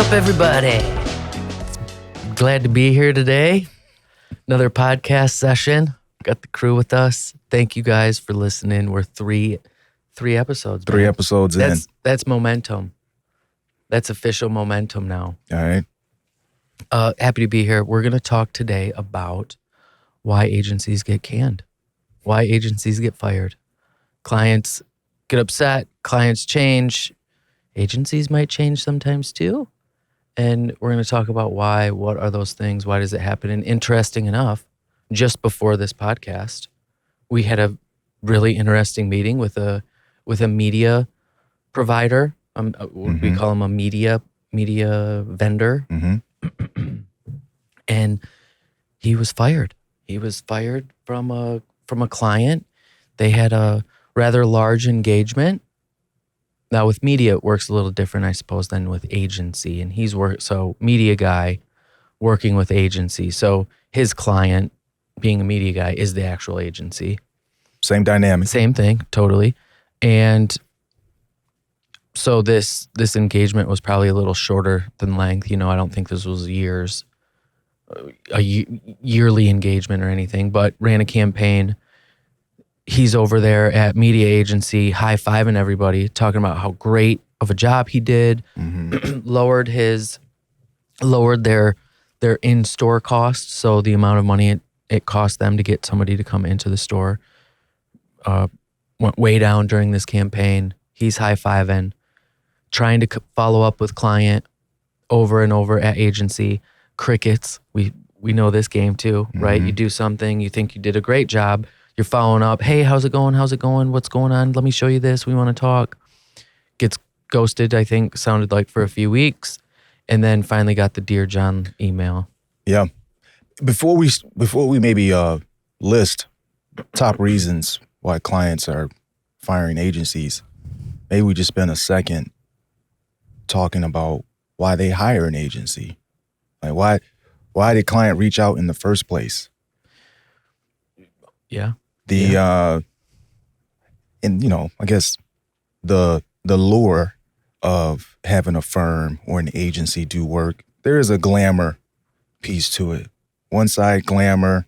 up, everybody? Glad to be here today. Another podcast session. Got the crew with us. Thank you guys for listening. We're three episodes. Three episodes in. That's momentum. That's official momentum now. All right. Happy to be here. We're going to talk today about why agencies get canned, why agencies get fired. Clients get upset. Clients change. Agencies might change sometimes too. And we're going to talk about why, what are those things, why does it happen? And interesting enough, just before this podcast, we had a really interesting meeting with a media provider. We call him a media vendor. Mm-hmm. And he was fired. He was fired from a client. They had a rather large engagement. Now with media, it works a little different, I suppose, than with agency. And so media guy working with agency. So his client, being a media guy, is the actual agency. Same dynamic. Same thing, totally. And so this engagement was probably a little shorter than length. I don't think this was a yearly engagement or anything, but ran a campaign. He's over there at media agency, high-fiving everybody, talking about how great of a job he did, lowered their in-store costs, so the amount of money it cost them to get somebody to come into the store went way down during this campaign. He's high-fiving, trying to follow up with client over and over at agency. Crickets. We know this game too, right? You do something, you think you did a great job, you're following up. Hey, how's it going? What's going on? Let me show you this. We want to talk. Gets ghosted, I think, sounded like for a few weeks. And then finally got the Dear John email. Yeah. Before we maybe list top reasons why clients are firing agencies, maybe we just spend a second talking about why they hire an agency. Like why did client reach out in the first place? Yeah. I guess the lure of having a firm or an agency do work, there is a glamour piece to it. One side, glamour.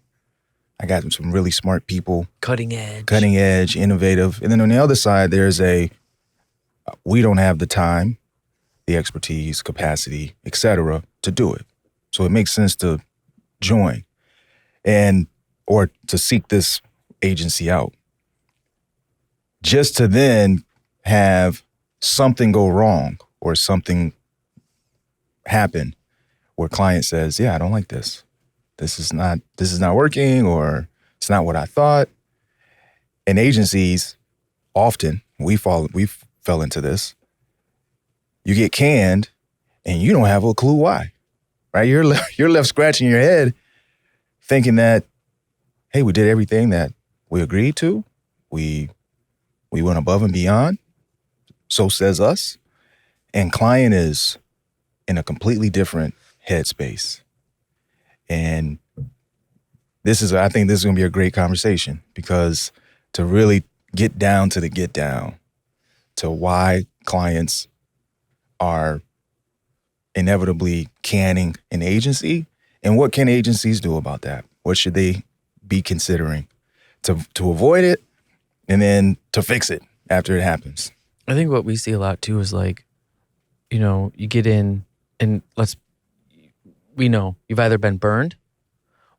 I got some really smart people. Cutting edge, innovative. And then on the other side, there's we don't have the time, the expertise, capacity, etc. to do it. So it makes sense to join or to seek this agency out, just to then have something go wrong or something happen where client says, yeah, I don't like this. This is not working, or it's not what I thought. And agencies, often, we fell into this. You get canned and you don't have a clue why, right? You're left scratching your head thinking that, hey, we did everything that we agreed to. We went above and beyond. So says us. And client is in a completely different headspace. And I think this is going to be a great conversation, because to really get down to why clients are inevitably canning an agency, and what can agencies do about that? What should they be considering to avoid it, and then to fix it after it happens? I think what we see a lot too is you get in and we know you've either been burned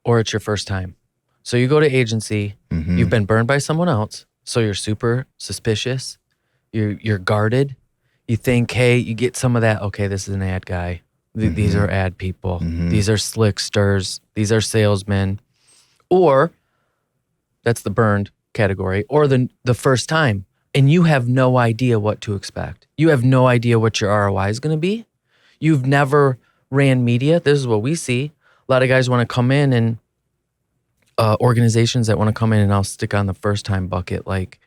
or it's your first time. So you go to agency, you've been burned by someone else, so you're super suspicious, you're guarded. You think, hey, you get some of that, okay, this is an ad guy. These are ad people. These are slicksters. These are salesmen. Or that's the burned category, or the first time, and you have no idea what to expect. You have no idea what your ROI is going to be. You've never ran media. This is what we see. A lot of guys want to come in, and organizations that want to come in, and I'll stick on the first time bucket. Like,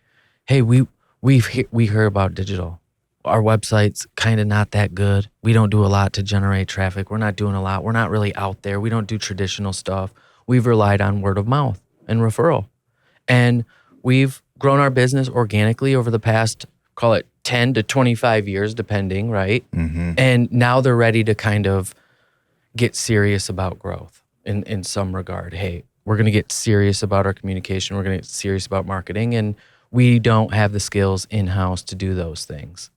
hey, we heard about digital. Our website's kind of not that good. We don't do a lot to generate traffic. We're not doing a lot. We're not really out there. We don't do traditional stuff. We've relied on word of mouth and referral. And we've grown our business organically over the past, call it 10 to 25 years, depending, right? Mm-hmm. And now they're ready to kind of get serious about growth in some regard. Hey, we're going to get serious about our communication. We're going to get serious about marketing. And we don't have the skills in-house to do those things.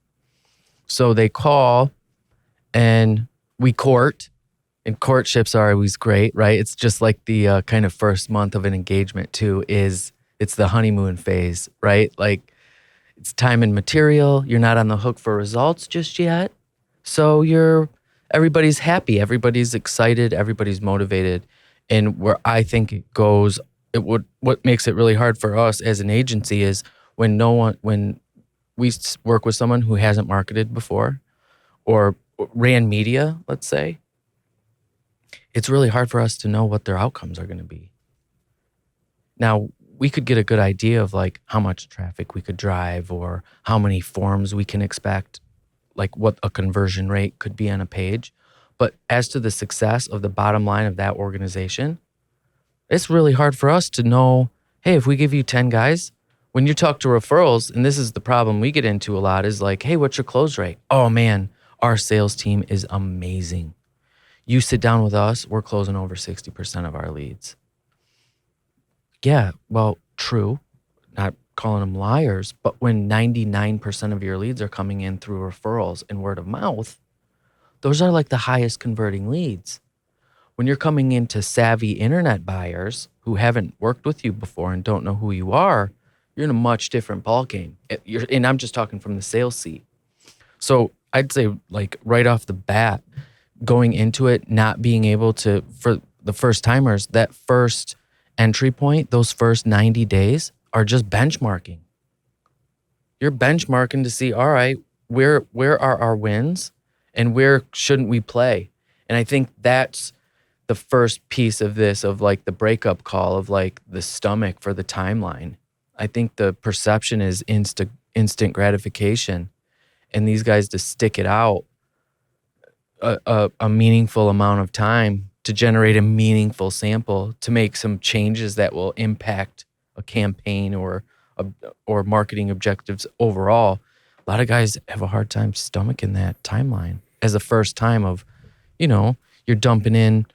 So they call and we court. And courtships are always great, right? It's just like the kind of first month of an engagement too, it's the honeymoon phase, right? Like it's time and material. You're not on the hook for results just yet. So everybody's happy, everybody's excited, everybody's motivated. And where I think what makes it really hard for us as an agency is when we work with someone who hasn't marketed before or ran media, let's say, it's really hard for us to know what their outcomes are going to be. Now, we could get a good idea of like how much traffic we could drive or how many forms we can expect, like what a conversion rate could be on a page. But as to the success of the bottom line of that organization, it's really hard for us to know, hey, if we give you 10 guys, when you talk to referrals, and this is the problem we get into a lot, is like, hey, what's your close rate? Oh man, our sales team is amazing. You sit down with us, we're closing over 60% of our leads. Yeah, well, true. Not calling them liars, but when 99% of your leads are coming in through referrals and word of mouth, those are like the highest converting leads. When you're coming into savvy internet buyers who haven't worked with you before and don't know who you are, you're in a much different ballgame. And I'm just talking from the sales seat. So I'd say like right off the bat, going into it, not being able to, for the first timers, that first entry point, those first 90 days are just benchmarking. You're benchmarking to see, all right, where are our wins and where shouldn't we play? And I think that's the first piece of this, of like the breakup call, of like the stomach for the timeline. I think the perception is instant gratification, and these guys to stick it out a meaningful amount of time to generate a meaningful sample to make some changes that will impact a campaign or marketing objectives overall. A lot of guys have a hard time stomaching that timeline as a first time of, you're dumping in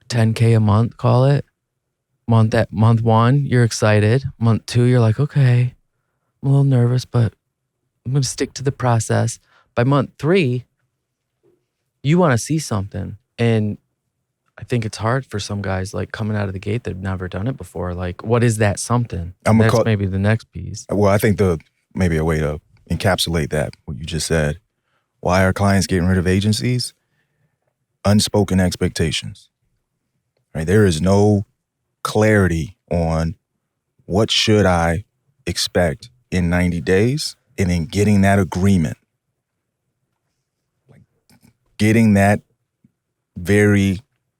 10K a month, call it. Month one, you're excited. Month two, you're like, okay, I'm a little nervous, but I'm going to stick to the process. By month three, you want to see something. And I think it's hard for some guys like coming out of the gate that have never done it before. Like, what is that something? And that's maybe the next piece. Well, I think maybe a way to encapsulate that, what you just said. Why are clients getting rid of agencies? Unspoken expectations. Right? There is no clarity on what should I expect in 90 days, and then getting that agreement. Like getting that very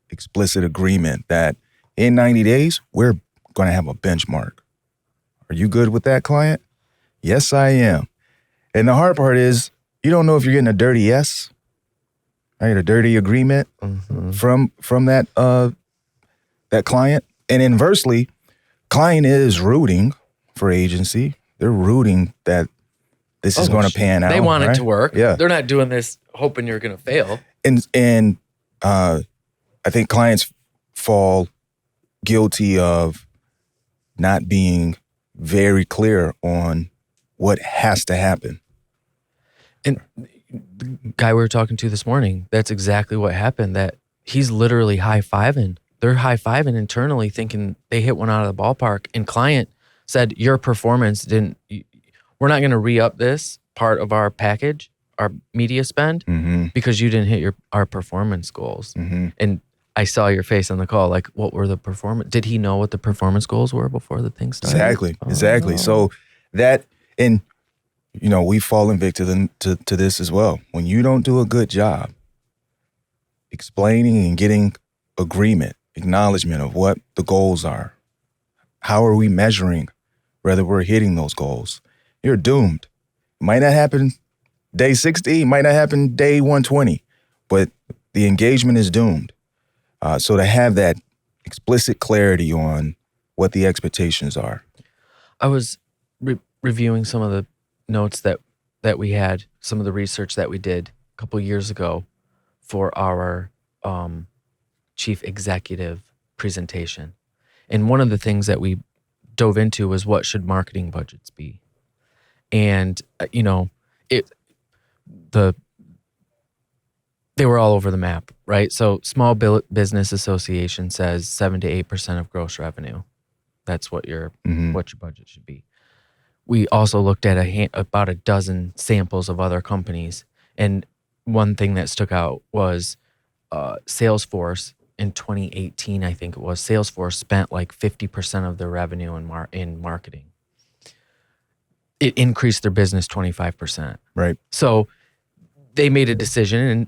explicit agreement that in 90 days, we're going to have a benchmark. Are you good with that, client? Yes, I am. And the hard part is you don't know if you're getting a dirty yes, right? A dirty agreement from that that client. And inversely, client is rooting for agency. They're rooting that this is going to pan out. They want it to work. Yeah. They're not doing this hoping you're going to fail. And I think clients fall guilty of not being very clear on what has to happen. And the guy we were talking to this morning, that's exactly what happened. That he's literally high-fiving. They're high-fiving internally thinking they hit one out of the ballpark. And client said, your performance we're not going to re-up this part of our package, our media spend, because you didn't hit our performance goals. And I saw your face on the call. Like, what were the performance? Did he know what the performance goals were before the thing started? Exactly. So that, and we've fallen victim to this as well. When you don't do a good job explaining and getting agreement, acknowledgement of what the goals are, how are we measuring whether we're hitting those goals, you're doomed. Might not happen day 60, might not happen day 120, but the engagement is doomed. So to have that explicit clarity on what the expectations are. I was reviewing some of the notes that that we had, some of the research that we did a couple years ago for our chief executive presentation. And one of the things that we dove into was what should marketing budgets be? And, they were all over the map, right? So Small Business Association says 7 to 8% of gross revenue. That's what your budget should be. We also looked at about a dozen samples of other companies, and one thing that stuck out was Salesforce in 2018. I think it was Salesforce spent like 50% of their revenue in marketing. It increased their business 25%. Right. So they made a decision, and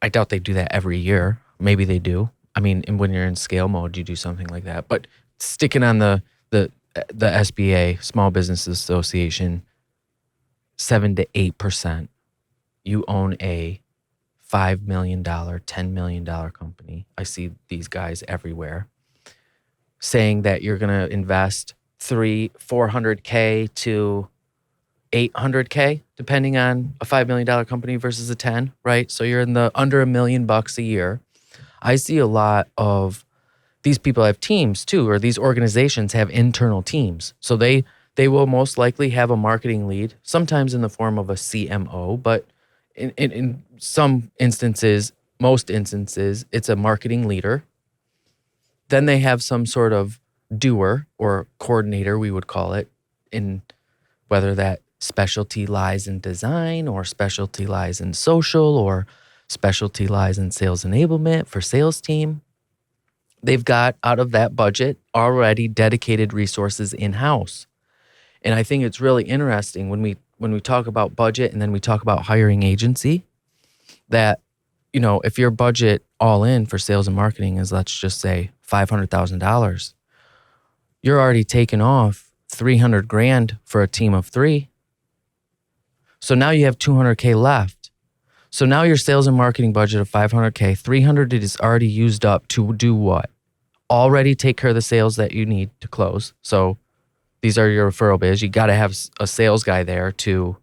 I doubt they do that every year. Maybe they do. I mean, and when you're in scale mode, you do something like that. But sticking on the SBA, Small Business Association, 7 to 8%. You own a $5 million, $10 million company. I see these guys everywhere saying that you're going to invest $400K to $800K, depending on a $5 million company versus a 10, right? So you're in the under $1 million a year. I see a lot of these people have teams too, or these organizations have internal teams. So they will most likely have a marketing lead, sometimes in the form of a CMO, but in some instances, most instances, it's a marketing leader. Then they have some sort of doer or coordinator, we would call it, in whether that specialty lies in design or specialty lies in social or specialty lies in sales enablement for sales team. They've got out of that budget already dedicated resources in-house. And I think it's really interesting when we talk about budget and then we talk about hiring agency, that, if your budget all in for sales and marketing is, let's just say $500,000, you're already taking off $300,000 for a team of 3. So now you have $200K left. So now your sales and marketing budget of $500K, $300 is already used up to do what? Already take care of the sales that you need to close. So these are your referral biz. You got to have a sales guy there to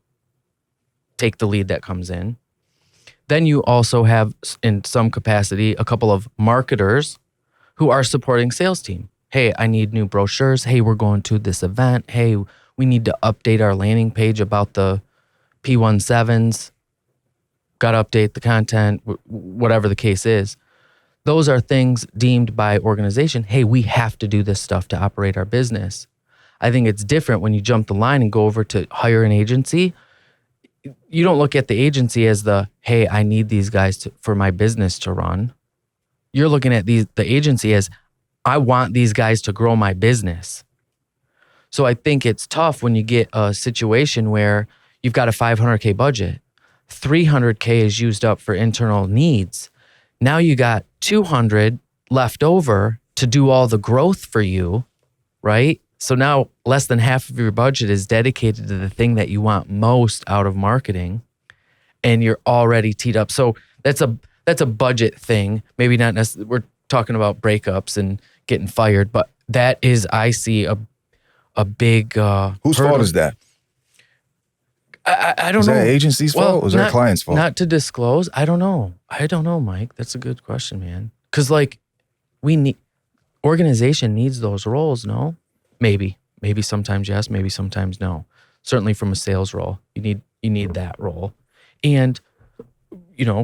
take the lead that comes in. Then you also have, in some capacity, a couple of marketers who are supporting sales team. Hey, I need new brochures. Hey, we're going to this event. Hey, we need to update our landing page about the P17s. Got to update the content, whatever the case is. Those are things deemed by organization. Hey, we have to do this stuff to operate our business. I think it's different when you jump the line and go over to hire an agency. You don't look at the agency as hey, I need these guys for my business to run. You're looking at the agency as, I want these guys to grow my business. So I think it's tough when you get a situation where you've got a $500K budget, $300K is used up for internal needs. Now you got $200 left over to do all the growth for you, right? So now less than half of your budget is dedicated to the thing that you want most out of marketing, and you're already teed up. So that's a budget thing. Maybe not necessarily, we're talking about breakups and getting fired, but that is, I see a big whose hurdle. fault is that? I don't know. Is that agency's fault or is that client's fault? Not to disclose. I don't know, Mike. That's a good question, man. Because organization needs those roles, no? Maybe sometimes yes, maybe sometimes no. Certainly from a sales role, you need that role. And,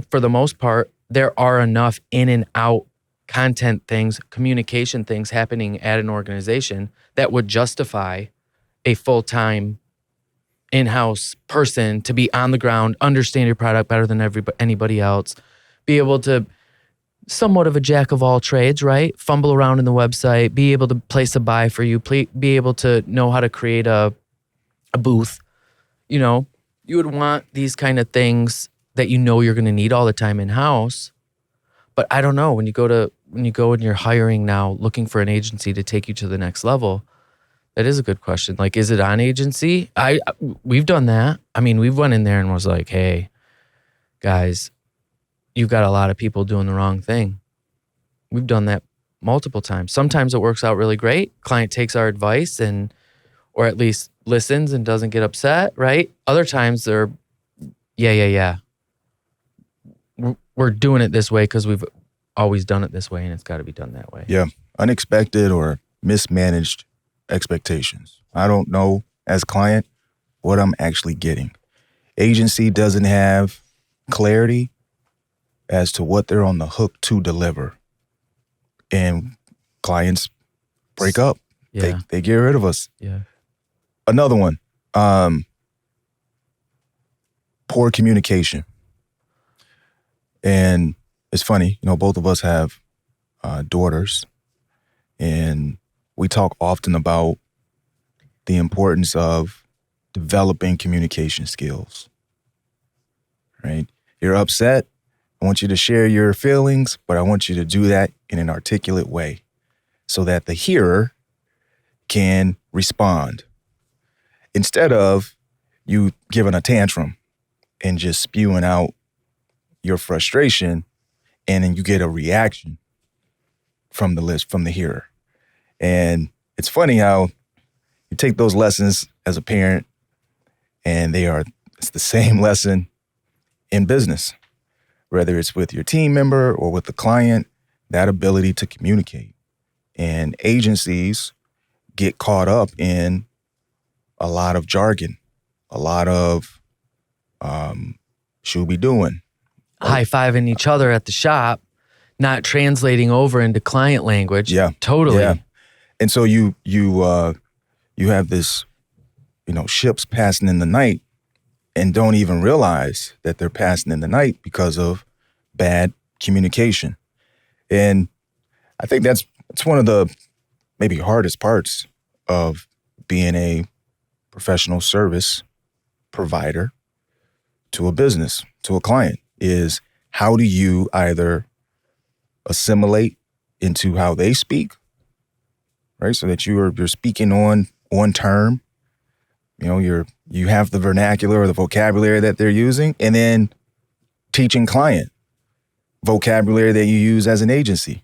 for the most part, there are enough in and out content things, communication things happening at an organization that would justify a full-time in-house person to be on the ground, understand your product better than anybody else, be able to somewhat of a jack of all trades, right? Fumble around in the website, be able to place a buy for you, be able to know how to create a booth. You would want these kind of things that you're going to need all the time in-house. But I don't know, when you go and you're hiring now, looking for an agency to take you to the next level, that is a good question. Like, is it on agency? We've done that. I mean, we've went in there and was like, hey, guys, you've got a lot of people doing the wrong thing. We've done that multiple times. Sometimes it works out really great. Client takes our advice or at least listens and doesn't get upset, right? Other times they're, yeah. We're doing it this way because we've always done it this way and it's got to be done that way. Yeah. Unexpected or mismanaged expectations. I don't know as client what I'm actually getting. Agency doesn't have clarity as to what they're on the hook to deliver. And clients break up. Yeah. They get rid of us. Yeah. Another one, poor communication. And it's funny, both of us have daughters, and we talk often about the importance of developing communication skills, right? You're upset. I want you to share your feelings, but I want you to do that in an articulate way so that the hearer can respond. Instead of you giving a tantrum and just spewing out your frustration, and then you get a reaction from the hearer. And it's funny how you take those lessons as a parent, and it's the same lesson in business, whether it's with your team member or with the client, that ability to communicate. And agencies get caught up in a lot of jargon, a lot of should be doing. High-fiving each other at the shop, not translating over into client language. Yeah. Totally. Yeah. And so you have this, ships passing in the night and don't even realize that they're passing in the night because of bad communication. And I think that's one of the maybe hardest parts of being a professional service provider to a business, to a client, is how do you either assimilate into how they speak, right? So that you're speaking on term, you have the vernacular or the vocabulary that they're using, and then teaching client vocabulary that you use as an agency,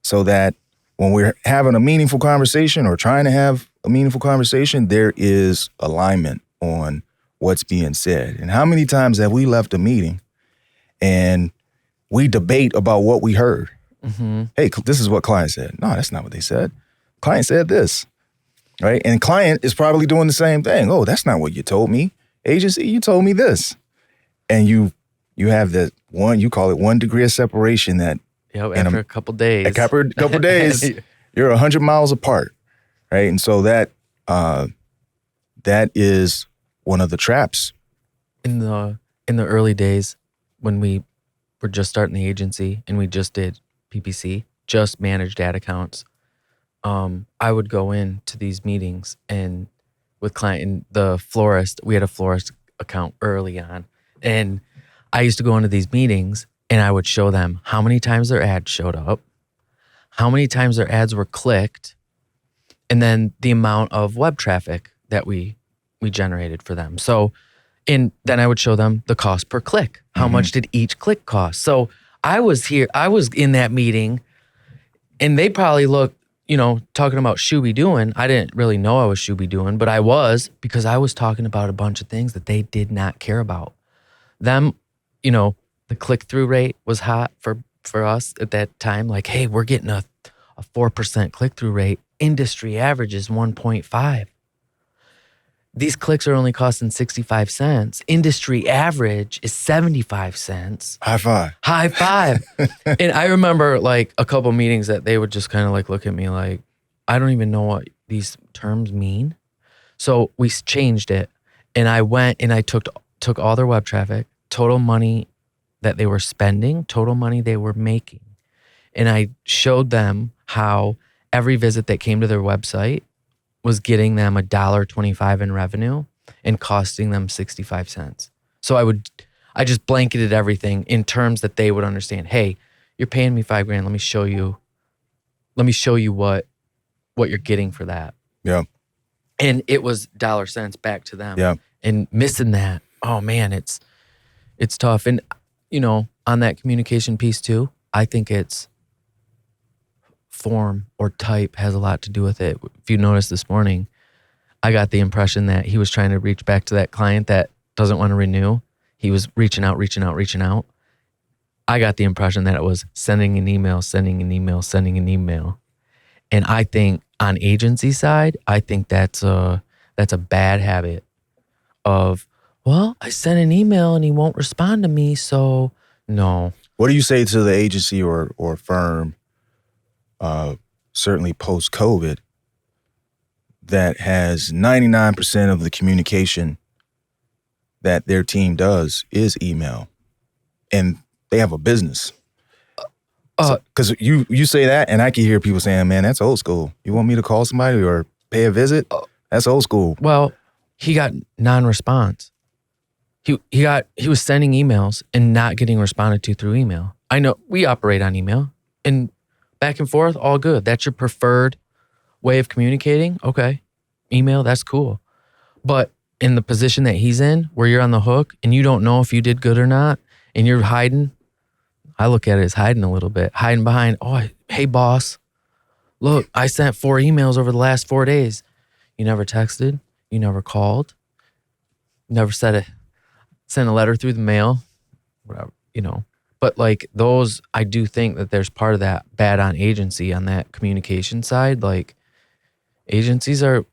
so that when we're having a meaningful conversation or trying to have a meaningful conversation, there is alignment on what's being said. And how many times have we left a meeting and we debate about what we heard? Mm-hmm. Hey, this is what client said. No, that's not what they said. Client said this, right? And client is probably doing the same thing. Oh, that's not what you told me. Agency, you told me this. And you have that one, you call it 1 degree of separation that after a couple days. A couple days, you're 100 miles apart, right? And so that is one of the traps. In the early days, when we were just starting the agency and we just did PPC, just managed ad accounts, I would go into these meetings and with client and the florist, we had a florist account early on, and I used to go into these meetings and I would show them how many times their ads showed up, how many times their ads were clicked, and then the amount of web traffic that we generated for them. So, and then I would show them the cost per click. How much did each click cost? So I was in that meeting, and they probably looked, talking about shooby doing. I didn't really know I was shooby doing, but I was, because I was talking about a bunch of things that they did not care about. Them, the click-through rate was hot for us at that time. Like, hey, we're getting a 4% click-through rate. Industry average is 1.5. These clicks are only costing 65 cents. Industry average is 75 cents. High five. High five. And I remember like a couple meetings that they would just kind of like look at me like, I don't even know what these terms mean. So we changed it, and I went and I took all their web traffic, total money that they were spending, total money they were making. And I showed them how every visit that came to their website was getting them $1.25 in revenue and costing them 65 cents. So I just blanketed everything in terms that they would understand. Hey, you're paying me $5,000. Let me show you what you're getting for that. Yeah. And it was dollar cents back to them. Yeah. And missing that, oh man, it's tough. And on that communication piece too, I think it's form or type has a lot to do with it. If you notice this morning, I got the impression that he was trying to reach back to that client that doesn't want to renew. He was reaching out. I got the impression that it was sending an email. And I think on agency side, I think that's a bad habit of, well, I sent an email and he won't respond to me, so no. What do you say to the agency or firm, certainly post-COVID, that has 99% of the communication that their team does is email, and they have a business? Because you say that, and I can hear people saying, man, that's old school. You want me to call somebody or pay a visit? That's old school. Well, he got non-response. He was sending emails and not getting responded to through email. I know we operate on email and back and forth, all good. That's your preferred way of communicating. Okay. Email, that's cool. But in the position that he's in, where you're on the hook and you don't know if you did good or not, and you're hiding, I look at it as hiding a little bit, hiding behind, hey boss, look, I sent 4 emails over the last 4 days. You never texted, you never called, you never sent a letter through the mail, whatever, But like those, I do think that there's part of that bad on agency on that communication side. Like agencies are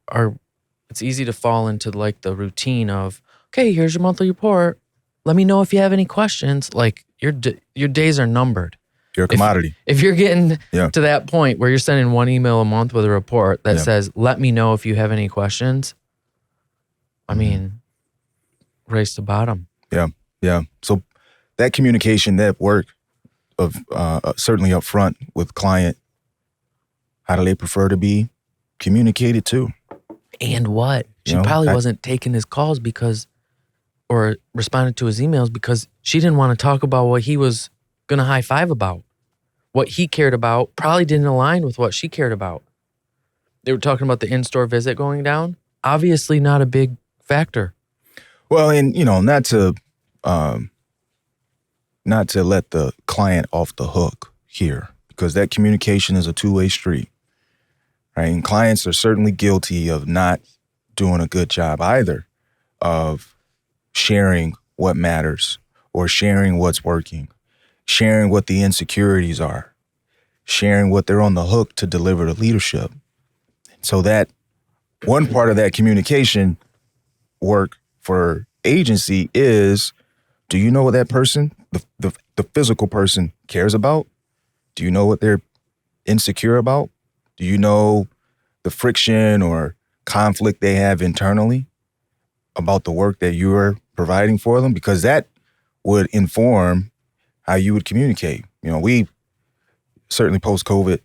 it's easy to fall into like the routine of, okay, here's your monthly report. Let me know if you have any questions. Like your days are numbered. You're a commodity. If you're getting to that point where you're sending 1 email a month with a report that says, let me know if you have any questions. I mean, race to bottom. Yeah. So that communication, that work of certainly up front with client, how do they prefer to be communicated to? And what? She probably wasn't taking his calls or responded to his emails because she didn't want to talk about what he was going to high five about. What he cared about probably didn't align with what she cared about. They were talking about the in-store visit going down. Obviously not a big factor. Well, and not to let the client off the hook here, because that communication is a two-way street, right? And clients are certainly guilty of not doing a good job either of sharing what matters or sharing what's working, sharing what the insecurities are, sharing what they're on the hook to deliver to leadership. So that one part of that communication work for agency is, do you know what that person, the physical person, cares about? Do you know what they're insecure about? Do you know the friction or conflict they have internally about the work that you are providing for them? Because that would inform how you would communicate. We certainly post-COVID,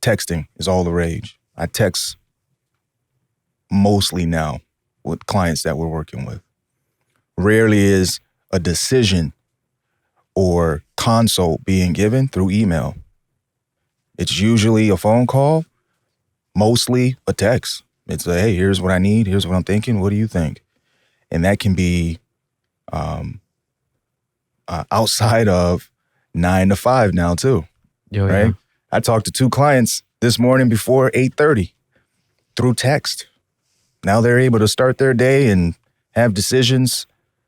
texting is all the rage. I text mostly now with clients that we're working with. Rarely is a decision or consult being given through email. It's usually a phone call, mostly a text. It's a, hey, here's what I need. Here's what I'm thinking. What do you think? And that can be outside of 9 to 5 now too, right? Yeah. I talked to 2 clients this morning before 8:30 through text. Now they're able to start their day and have decisions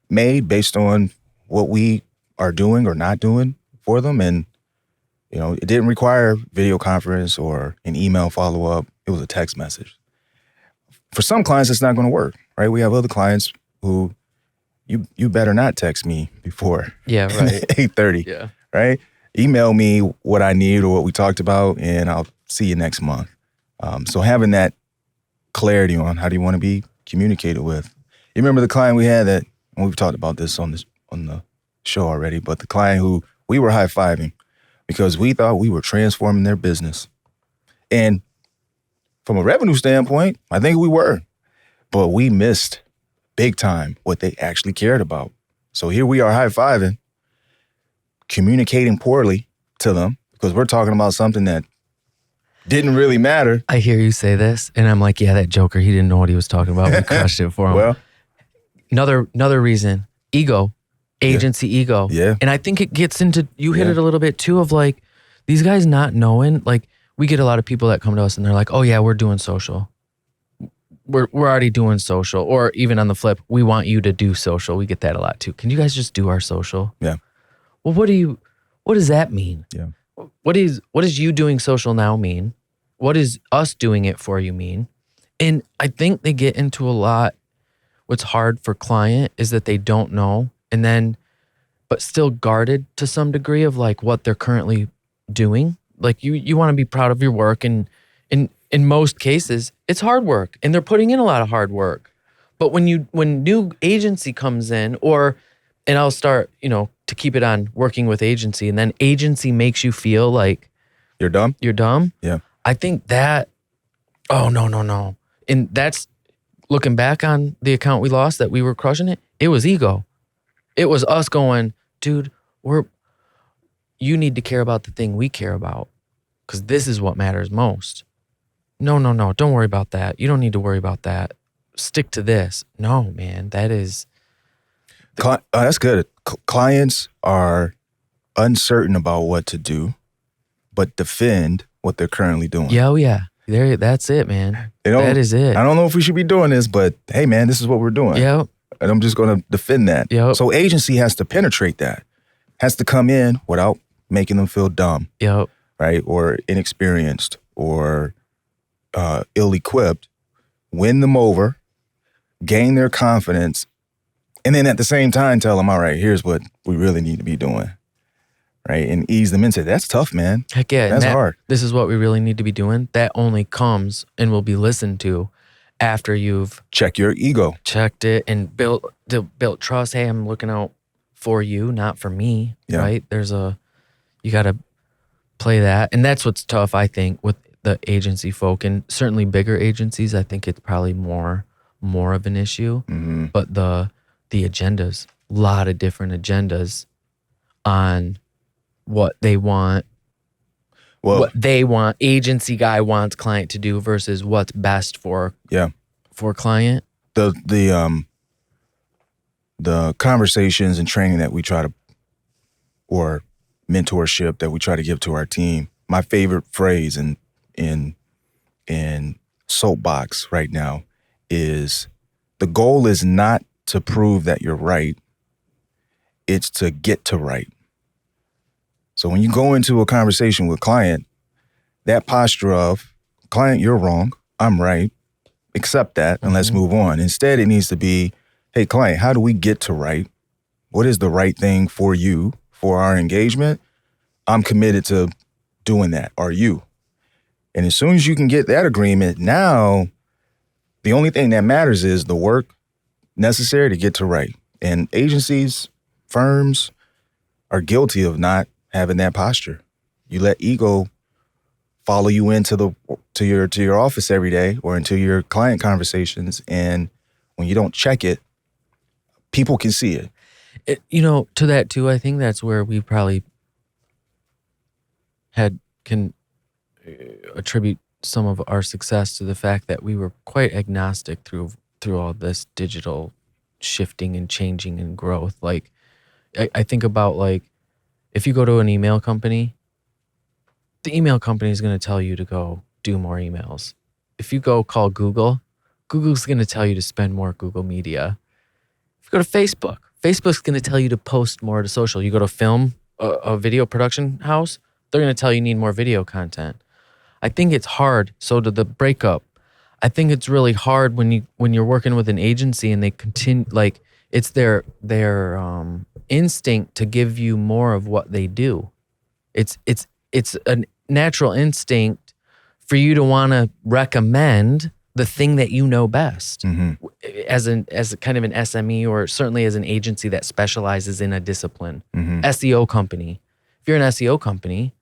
made based on what we are doing or not doing for them. And, it didn't require video conference or an email follow-up. It was a text message. For some clients, it's not going to work, right? We have other clients who you better not text me before 8:30, right? Email me what I need or what we talked about, and I'll see you next month. So having that clarity on how do you want to be communicated with. You remember the client we had that, and we've talked about this on the show already, but the client who we were high-fiving because we thought we were transforming their business. And from a revenue standpoint, I think we were, but we missed big time what they actually cared about. So here we are high-fiving, communicating poorly to them because we're talking about something that didn't really matter. I hear you say this, and I'm like, yeah, that joker, he didn't know what he was talking about. We crushed it for him. Well, another reason, ego, agency ego. Yeah. And I think it gets into, you hit it a little bit too, of like, these guys not knowing, like, we get a lot of people that come to us and they're like, oh yeah, we're doing social. we're already doing social, or even on the flip, we want you to do social. We get that a lot too. Can you guys just do our social? Yeah. Well, what does that mean? Yeah. What is you doing social now mean? What is us doing it for you mean? And I think they get into a lot. What's hard for client is that they don't know, and then, but still guarded to some degree of like what they're currently doing. Like you want to be proud of your work, and in most cases, it's hard work, and they're putting in a lot of hard work. But when new agency comes in, and I'll start, to keep it on working with agency, and then agency makes you feel like You're dumb? you're dumb. Yeah. I think that, oh, no. And that's, looking back on the account we lost that we were crushing it was ego. It was us going, dude, you need to care about the thing we care about, because this is what matters most. No, don't worry about that. You don't need to worry about that. Stick to this. No, man, that is... That's good. Clients are uncertain about what to do, but defend what they're currently doing. Yeah, oh yeah. That's it, man. That is it. I don't know if we should be doing this, but hey, man, this is what we're doing. Yep. And I'm just going to defend that. Yep. So agency has to penetrate that, has to come in without making them feel dumb, Yep. right? Or inexperienced or ill-equipped, win them over, gain their confidence, and then at the same time tell them, all right, here's what we really need to be doing, right? And ease them into it. That's tough, man. Heck yeah. That's hard. This is what we really need to be doing. That only comes and will be listened to after you've check your ego, checked it, and built trust. Hey, I'm looking out for you, not for me, right? You got to play that. And that's what's tough, I think, with the agency folk, and certainly bigger agencies. I think it's probably more of an issue. Mm-hmm. But the agendas, a lot of different agendas on what they want. Well, what they want, agency guy wants client to do versus what's best for client. The conversations and training that we try to, or mentorship that we try to give to our team. My favorite phrase in soapbox right now is, the goal is not to prove that you're right, it's to get to right. So when you go into a conversation with client, that posture of, client, you're wrong, I'm right, accept that, and let's move on. Instead, it needs to be, hey, client, how do we get to right? What is the right thing for you, for our engagement? I'm committed to doing that. Are you? And as soon as you can get that agreement, now the only thing that matters is the work necessary to get to right. And agencies, firms are guilty of not having that posture. You let ego follow you into your office every day or into your client conversations, and when you don't check it, people can see it. To that too, I think that's where we probably can attribute some of our success to the fact that we were quite agnostic through all this digital shifting and changing and growth. Like, I think about, like, if you go to an email company, the email company is going to tell you to go do more emails. If you go call Google's going to tell you to spend more Google media. If you go to Facebook's going to tell you to post more to social. You go to a video production house, they're going to tell you need more video content. I think it's hard. So to the Breakup, I think it's really hard when you're working with an agency and they continue, like, it's their instinct to give you more of what they do. It's a natural instinct for you to want to recommend the thing that you know best. Mm-hmm. As a kind of an SME, or certainly as an agency that specializes in a discipline. Mm-hmm. SEO company. If you're an SEO company,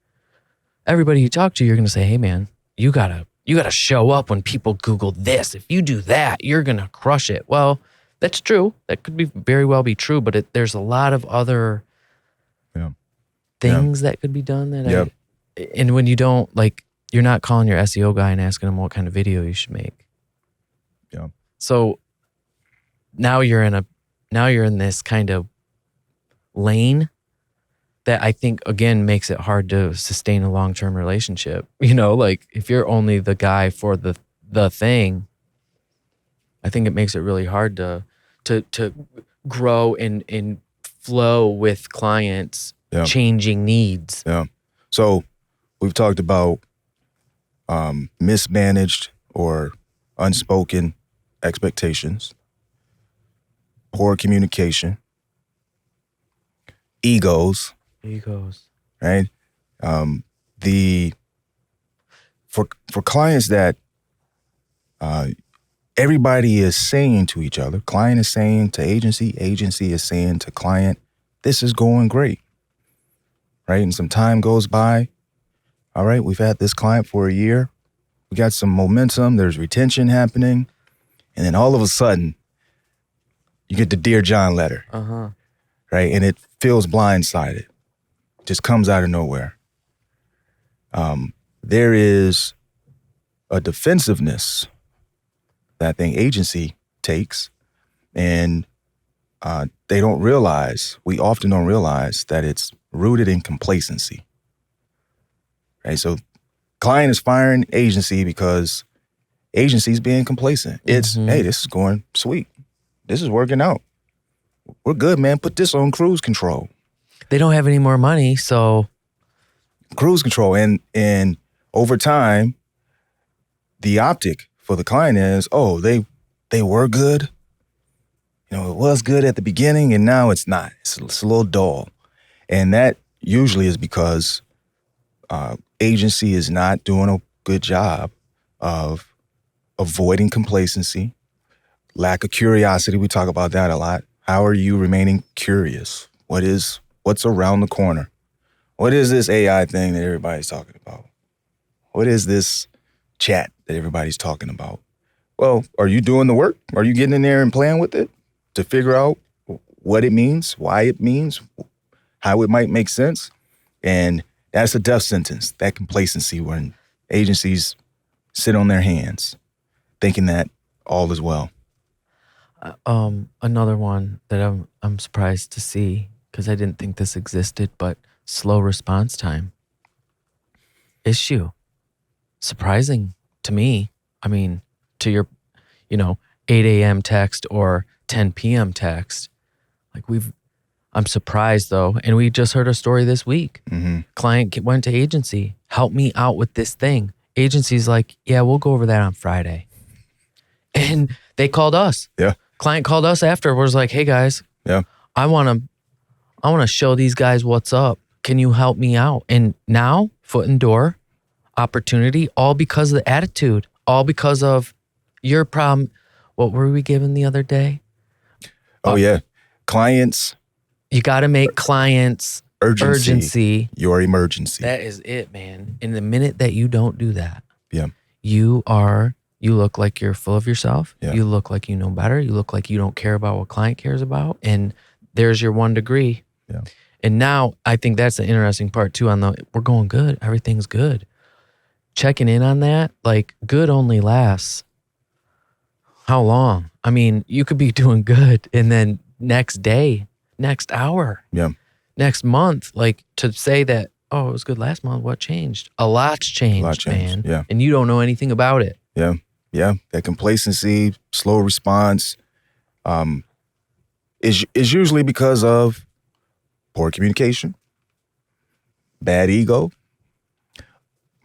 everybody you talk to, you're going to say, hey man, you gotta show up when people Google this. If you do that, you're going to crush it. Well, that's true. That could be very well be true, but there's a lot of other things that could be done and when you don't, like, you're not calling your SEO guy and asking him what kind of video you should make. Yeah. So now you're in this kind of lane that I think, again, makes it hard to sustain a long-term relationship. Like, if you're only the guy for the thing, I think it makes it really hard to grow and flow with clients' Yeah. changing needs. Yeah. So we've talked about mismanaged or unspoken expectations, poor communication, egos, right? For clients that everybody is saying to each other, client is saying to agency, agency is saying to client, this is going great, right? And some time goes by. All right, we've had this client for a year. We got some momentum. There's retention happening. And then all of a sudden, you get the Dear John letter, right? And it feels blindsided. Just comes out of nowhere. There is a defensiveness that I think agency takes, and we often don't realize that it's rooted in complacency, right? So client is firing agency because agency's being complacent. It's, hey, this is going sweet. This is working out. We're good, man. Put this on cruise control. They don't have any more money, so cruise control. And over time, the optic for the client is, oh, they were good. You know, it was good at the beginning and now it's not. It's a little dull. And that usually is because agency is not doing a good job of avoiding complacency, lack of curiosity. We talk about that a lot. How are you remaining curious? What's around the corner? What is this AI thing that everybody's talking about? What is this chat that everybody's talking about? Well, are you doing the work? Are you getting in there and playing with it to figure out what it means, why it means, how it might make sense? And that's a death sentence, that complacency when agencies sit on their hands thinking that all is well. Another one that I'm surprised to see, because I didn't think this existed, but slow response time issue. Surprising to me. I mean, to your, 8 a.m. text or 10 p.m. text. I'm surprised though. And we just heard a story this week. Client went to agency, help me out with this thing. Agency's like, yeah, we'll go over that on Friday. And they called us. Yeah. Client called us afterwards like, hey guys, yeah, I want to show these guys what's up. Can you help me out? And now, foot in door, opportunity, all because of the attitude, all because of your problem. What were we given the other day? Oh, yeah. Clients. You got to make clients urgency your emergency. That is it, man. And the minute that you don't do that, yeah, you look like you're full of yourself. Yeah. You look like you know better. You look like you don't care about what client cares about. And there's your 1 degree. Yeah. And now I think that's the interesting part too we're going good. Everything's good. Checking in on that, like good only lasts how long? I mean, you could be doing good and then next day, next hour, yeah, next month, like to say that, oh, it was good last month. What changed? A lot's changed, man. Yeah. And you don't know anything about it. Yeah. Yeah. That complacency, slow response is usually because of poor communication, bad ego,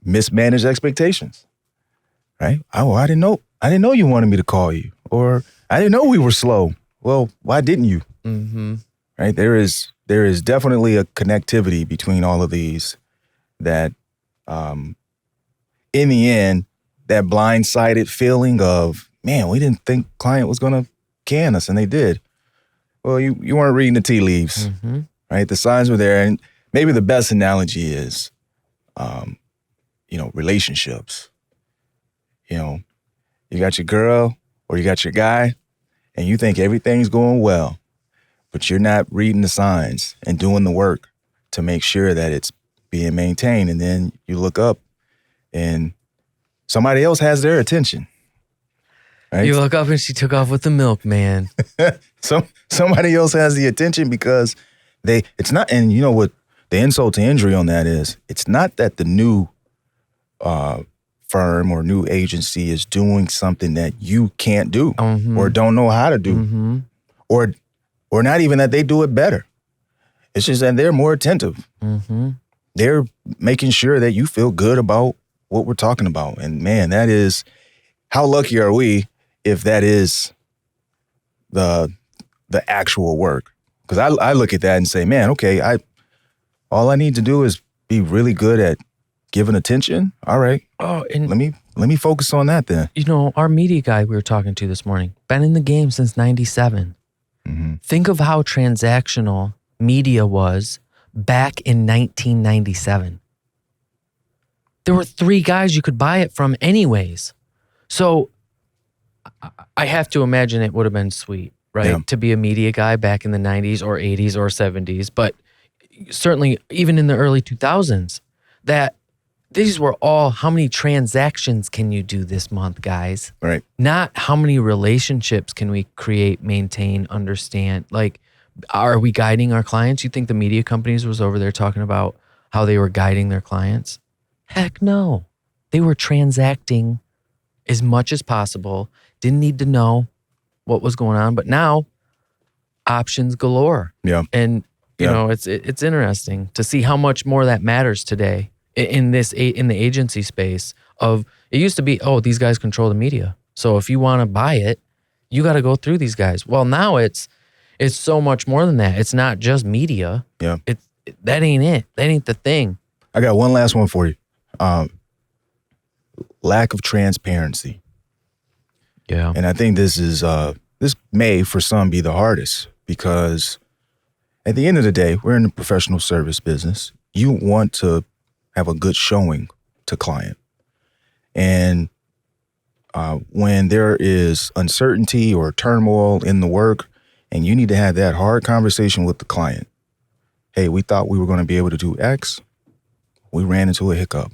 mismanaged expectations, right? Oh, I didn't know you wanted me to call you, or I didn't know we were slow. Well, why didn't you? Right? There is definitely a connectivity between all of these that, in the end, that blindsided feeling of, man, we didn't think client was going to can us, and they did. Well, you weren't reading the tea leaves, right? The signs were there, and maybe the best analogy is, relationships. You got your girl or you got your guy, and you think everything's going well, but you're not reading the signs and doing the work to make sure that it's being maintained. And then you look up and somebody else has their attention. Right? You look up and she took off with the milkman. Somebody else has the attention because it's not, and you know what the insult to injury on that is, it's not that the new firm or new agency is doing something that you can't do Mm-hmm. or don't know how to do, Mm-hmm. or not even that they do it better. It's just that they're more attentive. Mm-hmm. They're making sure that you feel good about what we're talking about. And man, that is, how lucky are we if that is the actual work? Because I look at that and say, man, okay, all I need to do is be really good at giving attention. All right. Oh, and let me focus on that then. you know, our media guy we were talking to this morning, been in the game since 97. Mm-hmm. Think of how transactional media was back in 1997. There were 3 guys you could buy it from anyways. So I have to imagine it would have been sweet, right? Yeah. To be a media guy back in the 90s or 80s or 70s, but certainly even in the early 2000s, that these were all, how many transactions can you do this month, guys? Right. Not how many relationships can we create, maintain, understand. Like, are we guiding our clients? You think the media companies was over there talking about how they were guiding their clients? Heck no. They were transacting as much as possible. Didn't need to know what was going on. But now, options galore. Yeah. And, you know, it's interesting to see how much more that matters today in the agency space. Of, it used to be, oh, these guys control the media. So if you want to buy it, you got to go through these guys. Well, now it's so much more than that. It's not just media. Yeah. That ain't it. That ain't the thing. I got one last one for you. Lack of transparency. Yeah. And I think this may for some be the hardest, because at the end of the day, we're in the professional service business. You want to have a good showing to client. And when there is uncertainty or turmoil in the work, and you need to have that hard conversation with the client. Hey, we thought we were going to be able to do X. We ran into a hiccup.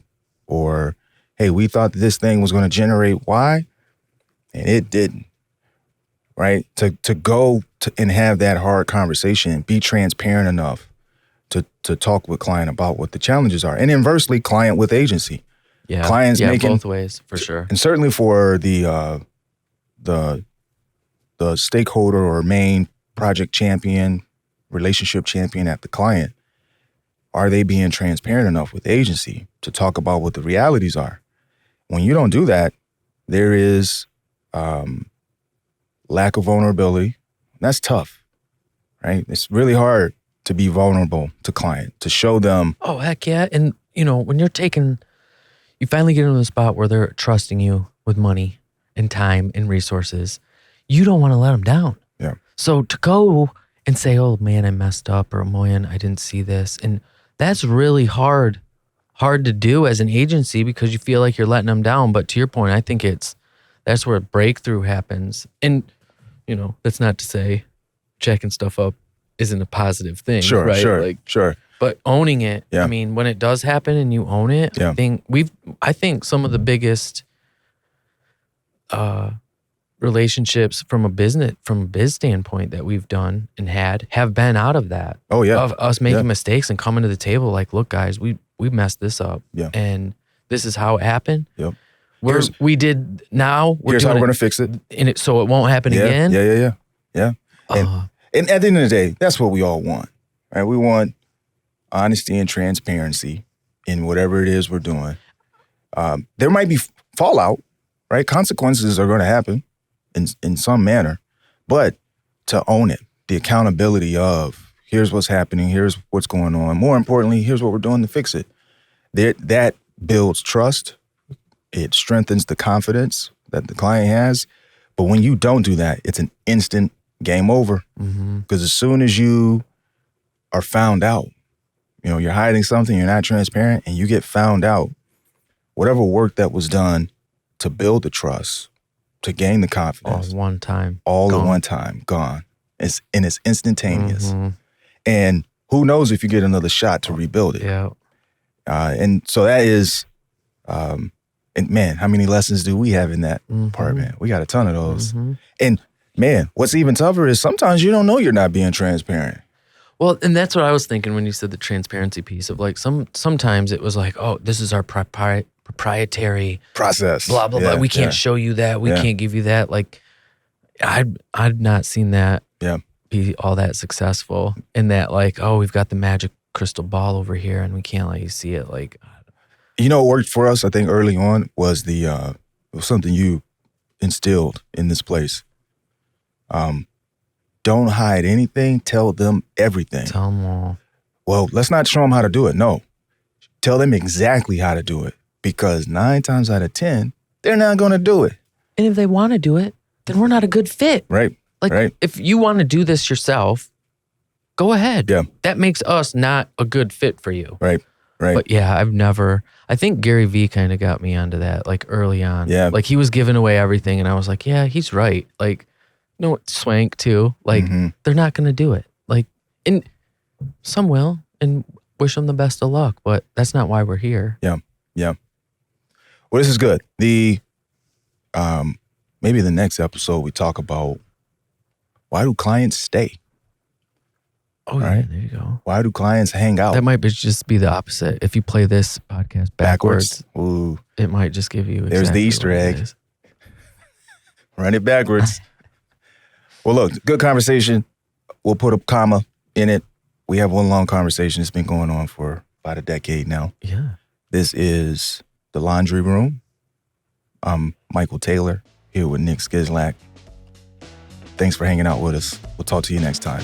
Or, hey, we thought this thing was going to generate Y, and it didn't. Right? To go and have that hard conversation, be transparent enough to talk with client about what the challenges are. And inversely, client with agency. Yeah. Clients making both ways for sure. And certainly for the stakeholder or main project champion, relationship champion at the client, are they being transparent enough with agency to talk about what the realities are? When you don't do that, there is lack of vulnerability. That's tough, right? It's really hard to be vulnerable to client, to show them. Oh, heck yeah. And, you know, when you finally get into the spot where they're trusting you with money and time and resources, you don't want to let them down. Yeah. So to go and say, oh man, I messed up, or man, I didn't see this. And that's really hard to do as an agency, because you feel like you're letting them down. But to your point, I think that's where breakthrough happens. And, you know, that's not to say checking stuff up isn't a positive thing. Sure, right? sure. But owning it, Yeah. I mean, when it does happen and you own it, Yeah. I think some of the biggest relationships from a biz standpoint that we've done and have been out of that. Oh yeah. Of us making mistakes and coming to the table like, look guys, we messed this up. Yeah. And this is how it happened. Yep. We're Here's how we're how we're gonna fix it. So it won't happen again. Yeah. And at the end of the day, that's what we all want, right? We want honesty and transparency in whatever it is we're doing. There might be fallout, right? Consequences are going to happen in some manner, but to own it, the accountability of here's what's happening, here's what's going on. More importantly, here's what we're doing to fix it. That builds trust. It strengthens the confidence that the client has. But when you don't do that, it's an instant game over. Because as soon as you are found out, you know, you're hiding something, you're not transparent, and you get found out, whatever work that was done to build the trust, to gain the confidence, All one time. at one time, gone. It's instantaneous. And who knows if you get another shot to rebuild it. Yeah. And so that is, and man, how many lessons do we have in that part, man? We got a ton of those. And man, what's even tougher is sometimes you don't know you're not being transparent. Well, and that's what I was thinking when you said the transparency piece of like sometimes it was like, oh, this is our proprietary process. blah blah blah. We can't show you that. We can't give you that. Like, I've not seen that be all that successful. In that, like, oh, we've got the magic crystal ball over here, and we can't let you see it. Like, you know, what worked for us, I think, early on was it was something you instilled in this place. Don't hide anything. Tell them everything. Tell them all. Well, let's not show them how to do it. No. Tell them exactly how to do it. Because 9 times out of 10, they're not going to do it. And if they want to do it, then we're not a good fit. Right. Like, if you want to do this yourself, go ahead. Yeah. That makes us not a good fit for you. Right. But yeah, I think Gary Vee kind of got me onto that, like, early on. Yeah. Like, he was giving away everything, and I was like, yeah, he's right. Like, no, Swank too. Like, they're not going to do it. Like, and some will, and wish them the best of luck, but that's not why we're here. Yeah. Well, this is good. Maybe the next episode we talk about why do clients stay? Oh, yeah, there you go. Why do clients hang out? That might just be the opposite. If you play this podcast backwards. Ooh. It might just give you There's the Easter egg. Run it backwards. Well, look, good conversation. We'll put a comma in it. We have one long conversation. It's been going on for about a decade now. Yeah. This is The Laundry Room. I'm Michael Taylor here with Nick Skislak. Thanks for hanging out with us. We'll talk to you next time.